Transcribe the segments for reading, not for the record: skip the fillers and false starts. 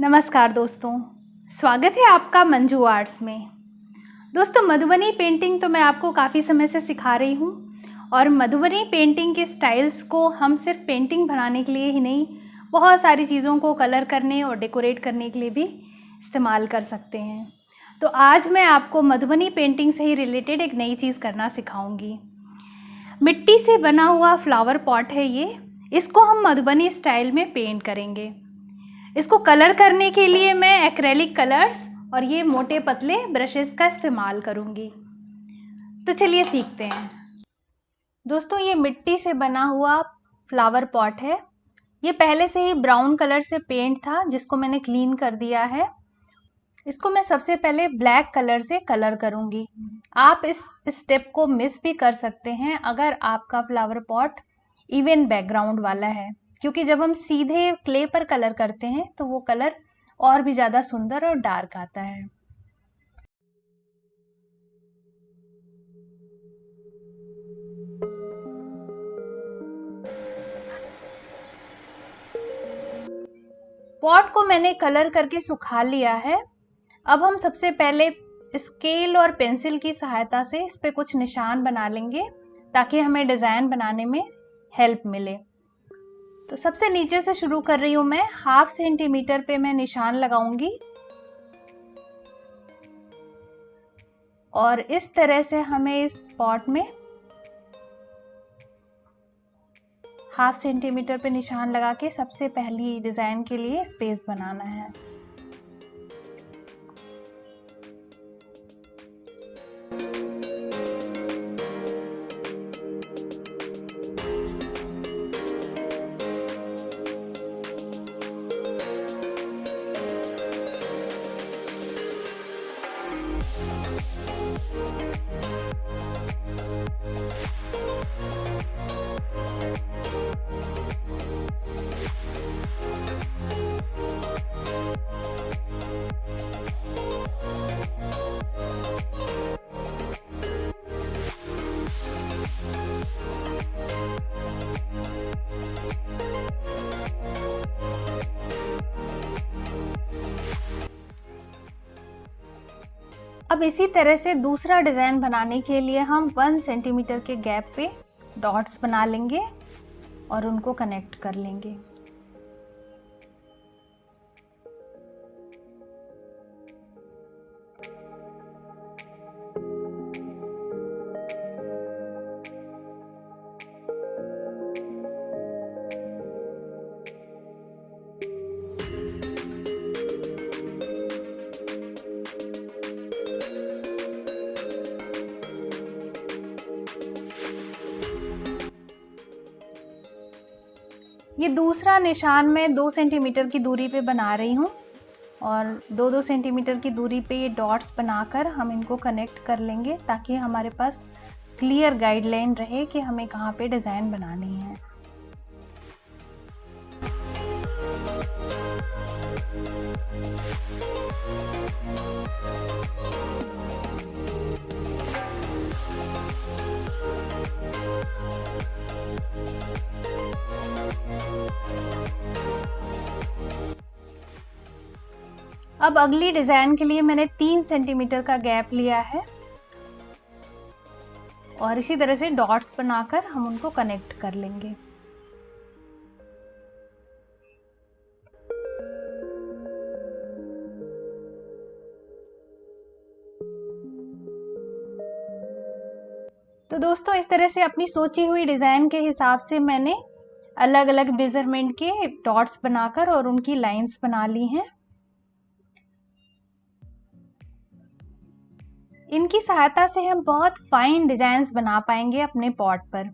नमस्कार दोस्तों, स्वागत है आपका मंजू आर्ट्स में। दोस्तों, मधुबनी पेंटिंग तो मैं आपको काफ़ी समय से सिखा रही हूँ और मधुबनी पेंटिंग के स्टाइल्स को हम सिर्फ पेंटिंग बनाने के लिए ही नहीं, बहुत सारी चीज़ों को कलर करने और डेकोरेट करने के लिए भी इस्तेमाल कर सकते हैं। तो आज मैं आपको मधुबनी पेंटिंग से ही रिलेटेड एक नई चीज़ करना सिखाऊंगी। मिट्टी से बना हुआ फ्लावर पॉट है ये, इसको हम मधुबनी स्टाइल में पेंट करेंगे। इसको कलर करने के लिए मैं एक्रेलिक कलर्स और ये मोटे पतले ब्रशेस का इस्तेमाल करूँगी। तो चलिए सीखते हैं। दोस्तों, ये मिट्टी से बना हुआ फ्लावर पॉट है। ये पहले से ही ब्राउन कलर से पेंट था, जिसको मैंने क्लीन कर दिया है। इसको मैं सबसे पहले ब्लैक कलर से कलर करूँगी। आप इस स्टेप को मिस भी कर सकते हैं अगर आपका फ्लावर पॉट इवन बैकग्राउंड वाला है, क्योंकि जब हम सीधे क्ले पर कलर करते हैं तो वो कलर और भी ज़्यादा सुंदर और डार्क आता है। पॉट को मैंने कलर करके सुखा लिया है। अब हम सबसे पहले स्केल और पेंसिल की सहायता से इस पे कुछ निशान बना लेंगे ताकि हमें डिज़ाइन बनाने में हेल्प मिले। तो सबसे नीचे से शुरू कर रही हूं मैं। 1/2 सेंटीमीटर पे मैं निशान लगाऊंगी और इस तरह से हमें इस पॉट में 1/2 सेंटीमीटर पे निशान लगा के सबसे पहली डिजाइन के लिए स्पेस बनाना है। अब इसी तरह से दूसरा डिजाइन बनाने के लिए हम 1 सेंटीमीटर के गैप पे डॉट्स बना लेंगे और उनको कनेक्ट कर लेंगे। ये दूसरा निशान मैं 2 सेंटीमीटर की दूरी पे बना रही हूँ और 2-2 सेंटीमीटर की दूरी पे ये डॉट्स बनाकर हम इनको कनेक्ट कर लेंगे ताकि हमारे पास क्लियर गाइडलाइन रहे कि हमें कहाँ पे डिज़ाइन बनानी है। अब अगली डिजाइन के लिए मैंने 3 सेंटीमीटर का गैप लिया है और इसी तरह से डॉट्स बनाकर हम उनको कनेक्ट कर लेंगे। तो दोस्तों, इस तरह से अपनी सोची हुई डिजाइन के हिसाब से मैंने अलग अलग मेजरमेंट के डॉट्स बनाकर और उनकी लाइंस बना ली हैं। इनकी सहायता से हम बहुत फाइन डिजाइन्स बना पाएंगे अपने पॉट पर।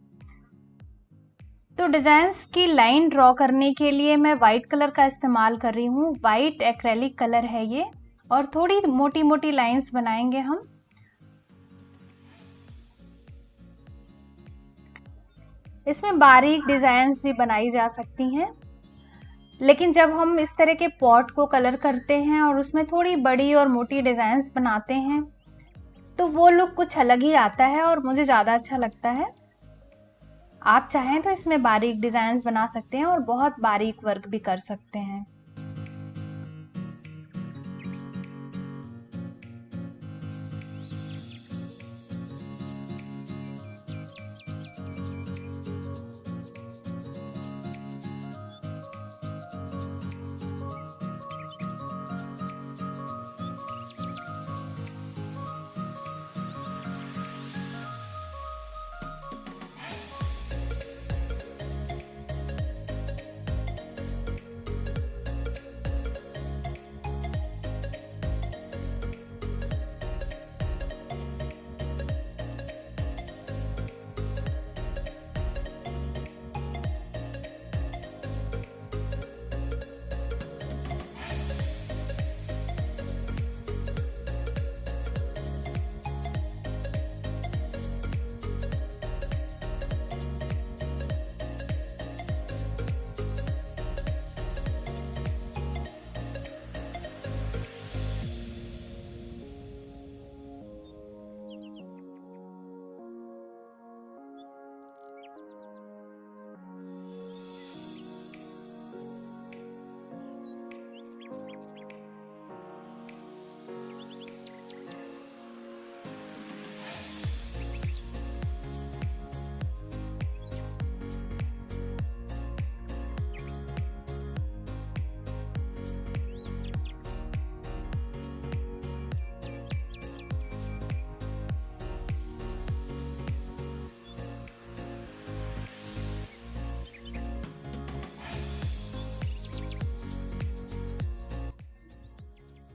तो डिजाइन्स की लाइन ड्रॉ करने के लिए मैं वाइट कलर का इस्तेमाल कर रही हूँ। वाइट एक्रेलिक कलर है ये और थोड़ी मोटी मोटी लाइंस बनाएंगे हम। इसमें बारीक डिजाइन्स भी बनाई जा सकती हैं, लेकिन जब हम इस तरह के पॉट को कलर करते हैं और उसमें थोड़ी बड़ी और मोटी डिजाइन्स बनाते हैं तो वो लुक कुछ अलग ही आता है और मुझे ज़्यादा अच्छा लगता है। आप चाहें तो इसमें बारीक डिजाइन्स बना सकते हैं और बहुत बारीक वर्क भी कर सकते हैं।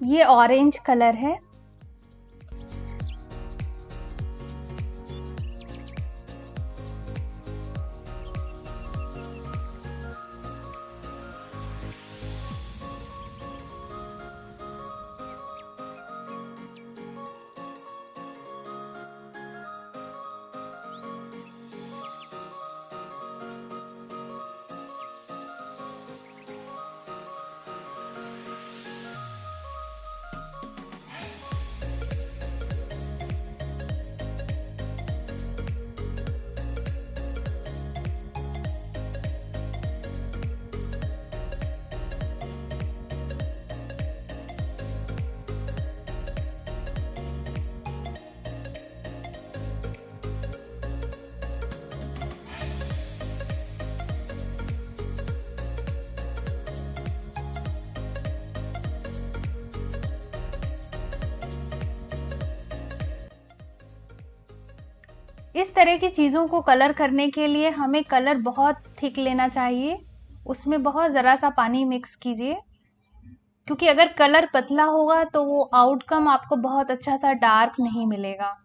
ये ऑरेंज कलर है। इस तरह की चीज़ों को कलर करने के लिए हमें कलर बहुत थिक लेना चाहिए, उसमें बहुत ज़रा सा पानी मिक्स कीजिए, क्योंकि अगर कलर पतला होगा तो वो आउटकम आपको बहुत अच्छा सा डार्क नहीं मिलेगा।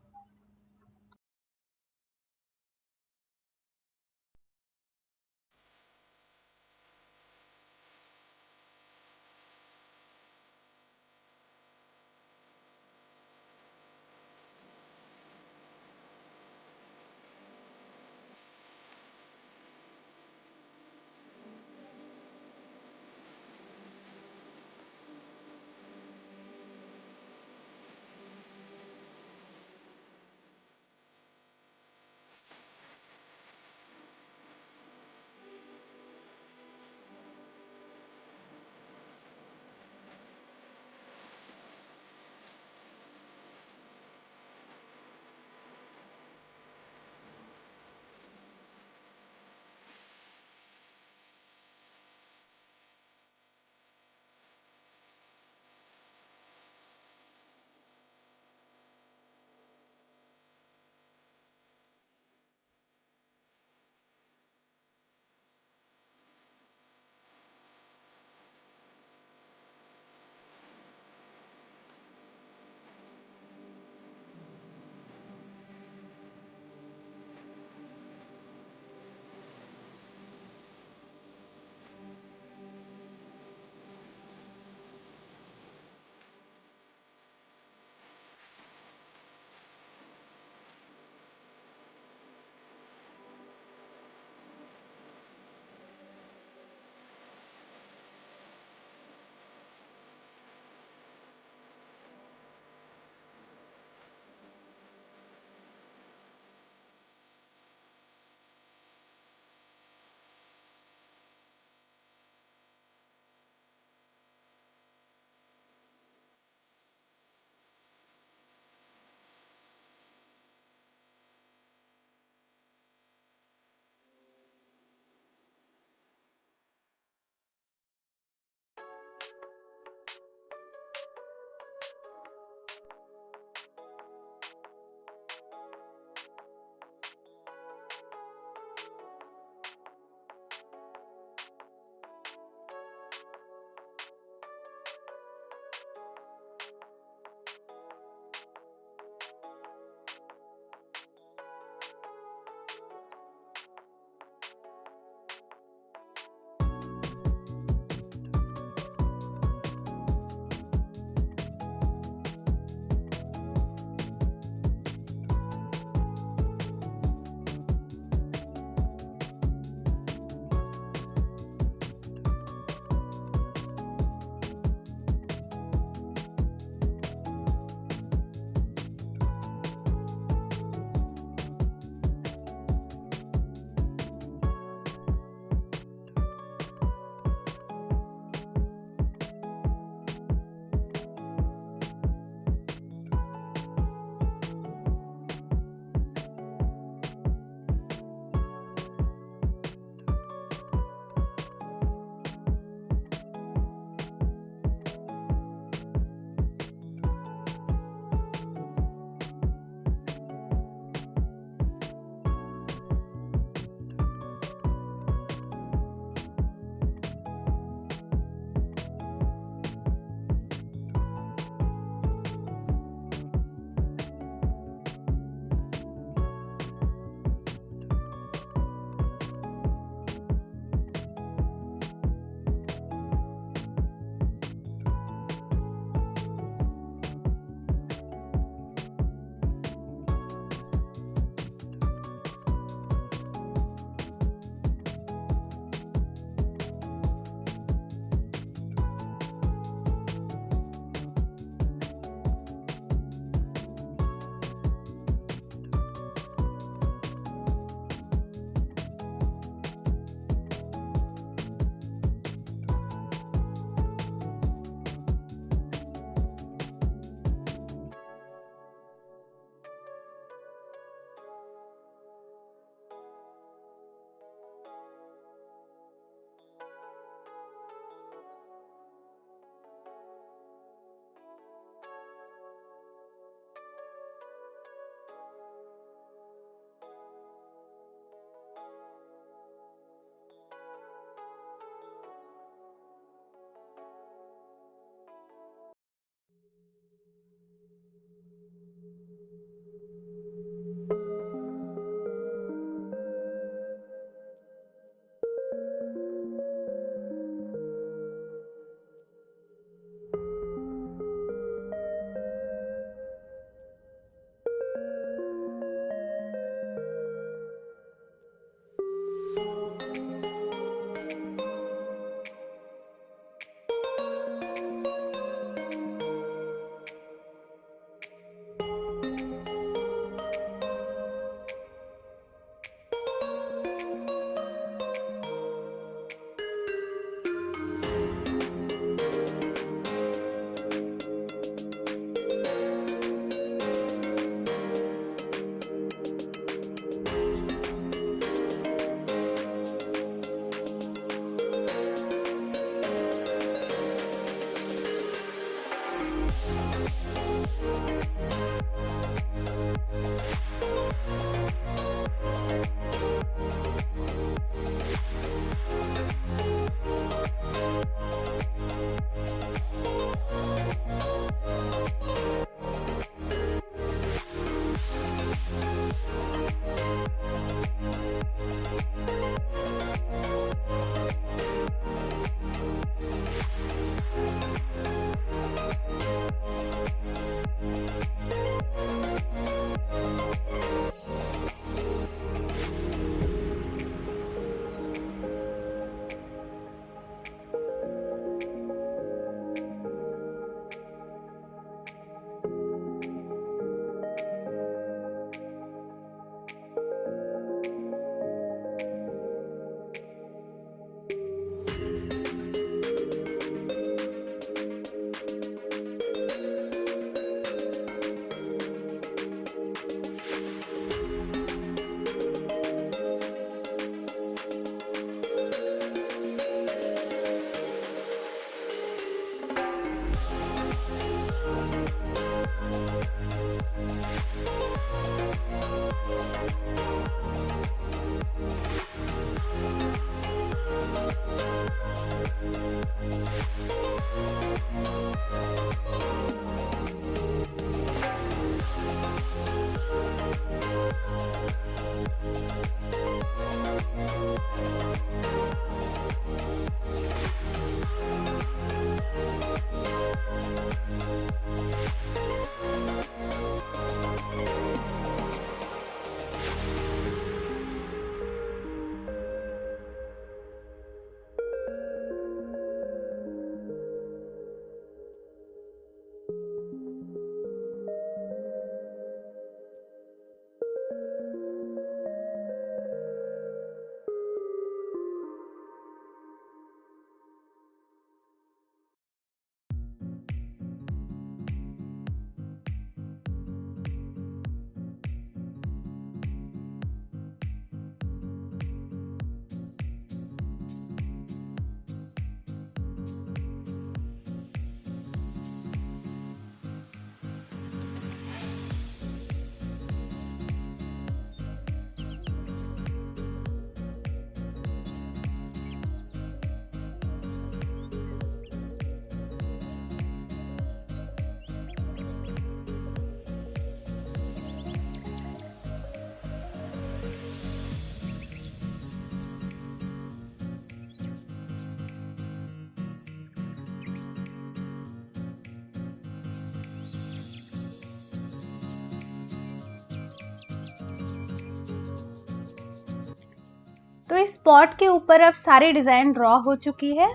तो इस पॉट के ऊपर अब सारी डिज़ाइन ड्रॉ हो चुकी है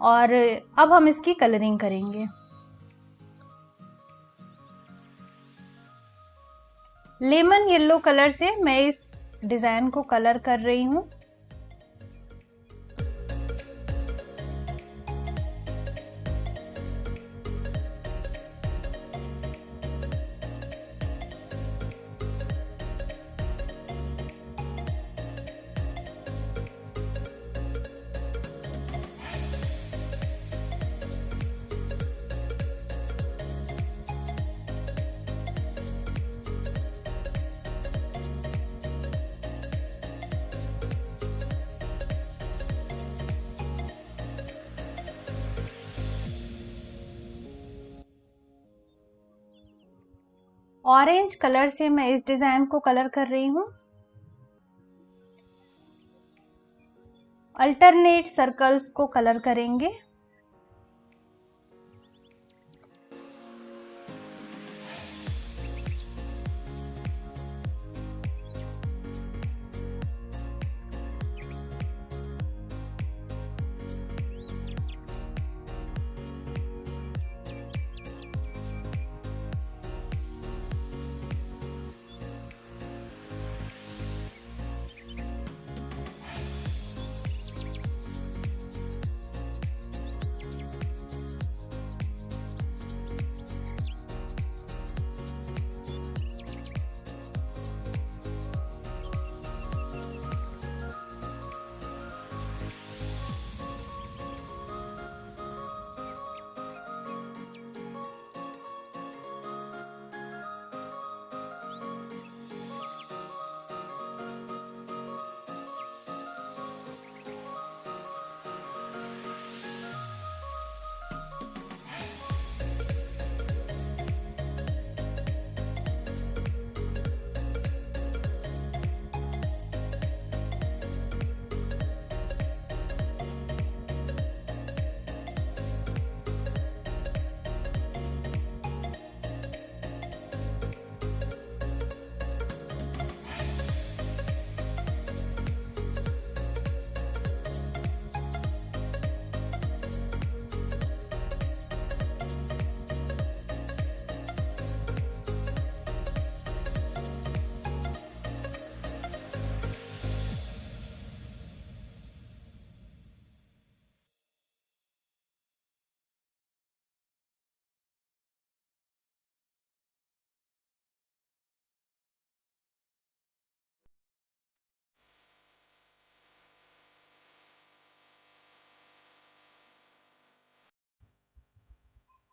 और अब हम इसकी कलरिंग करेंगे। लेमन येलो कलर से मैं इस डिज़ाइन को कलर कर रही हूँ। ऑरेंज कलर से मैं इस डिज़ाइन को कलर कर रही हूँ। अल्टरनेट सर्कल्स को कलर करेंगे।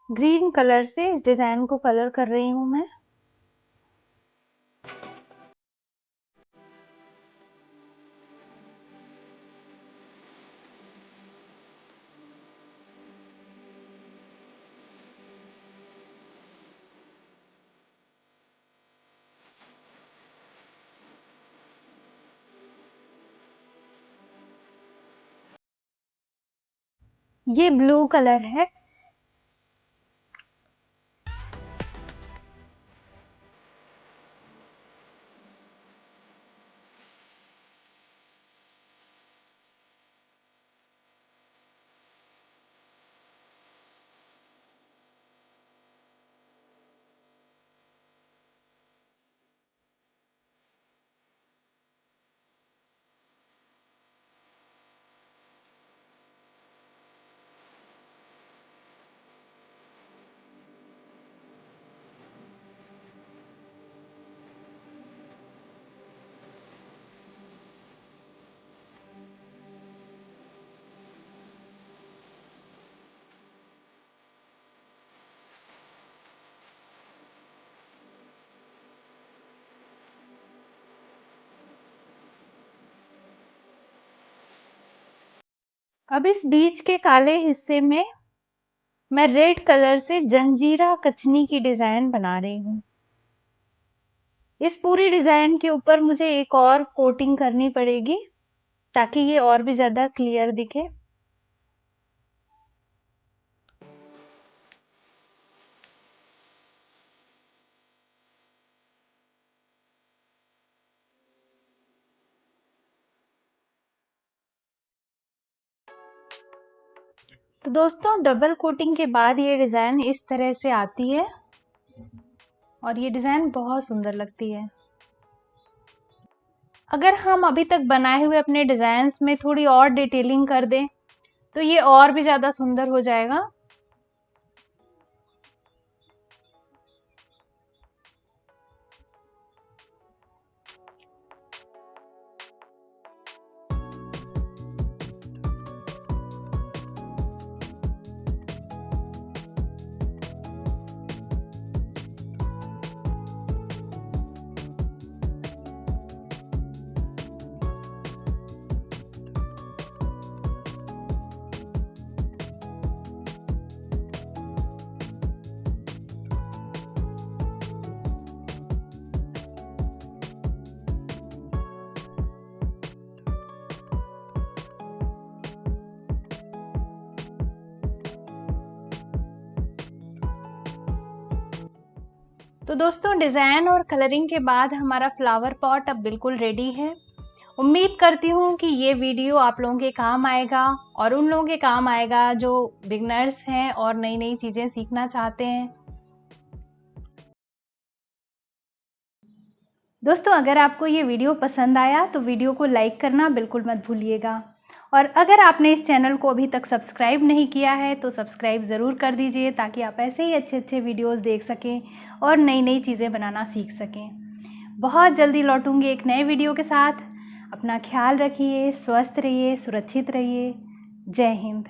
ग्रीन कलर से इस डिज़ाइन को कलर कर रही हूँ मैं। ये ब्लू कलर है। अब इस बीच के काले हिस्से में मैं रेड कलर से जंजीरा कचनी की डिज़ाइन बना रही हूँ। इस पूरी डिज़ाइन के ऊपर मुझे एक और कोटिंग करनी पड़ेगी ताकि ये और भी ज़्यादा क्लियर दिखे। तो दोस्तों डबल कोटिंग के बाद ये डिज़ाइन इस तरह से आती है और ये डिज़ाइन बहुत सुंदर लगती है। अगर हम अभी तक बनाए हुए अपने डिज़ाइंस में थोड़ी और डिटेलिंग कर दें तो ये और भी ज़्यादा सुंदर हो जाएगा। तो दोस्तों डिज़ाइन और कलरिंग के बाद हमारा फ्लावर पॉट अब बिल्कुल रेडी है। उम्मीद करती हूँ कि ये वीडियो आप लोगों के काम आएगा और उन लोगों के काम आएगा जो बिगनर्स हैं और नई नई चीज़ें सीखना चाहते हैं। दोस्तों अगर आपको ये वीडियो पसंद आया तो वीडियो को लाइक करना बिल्कुल मत भूलिएगा और अगर आपने इस चैनल को अभी तक सब्सक्राइब नहीं किया है तो सब्सक्राइब ज़रूर कर दीजिए ताकि आप ऐसे ही अच्छे अच्छे वीडियोस देख सकें और नई नई चीज़ें बनाना सीख सकें। बहुत जल्दी लौटूंगी एक नए वीडियो के साथ। अपना ख्याल रखिए, स्वस्थ रहिए, सुरक्षित रहिए। जय हिंद।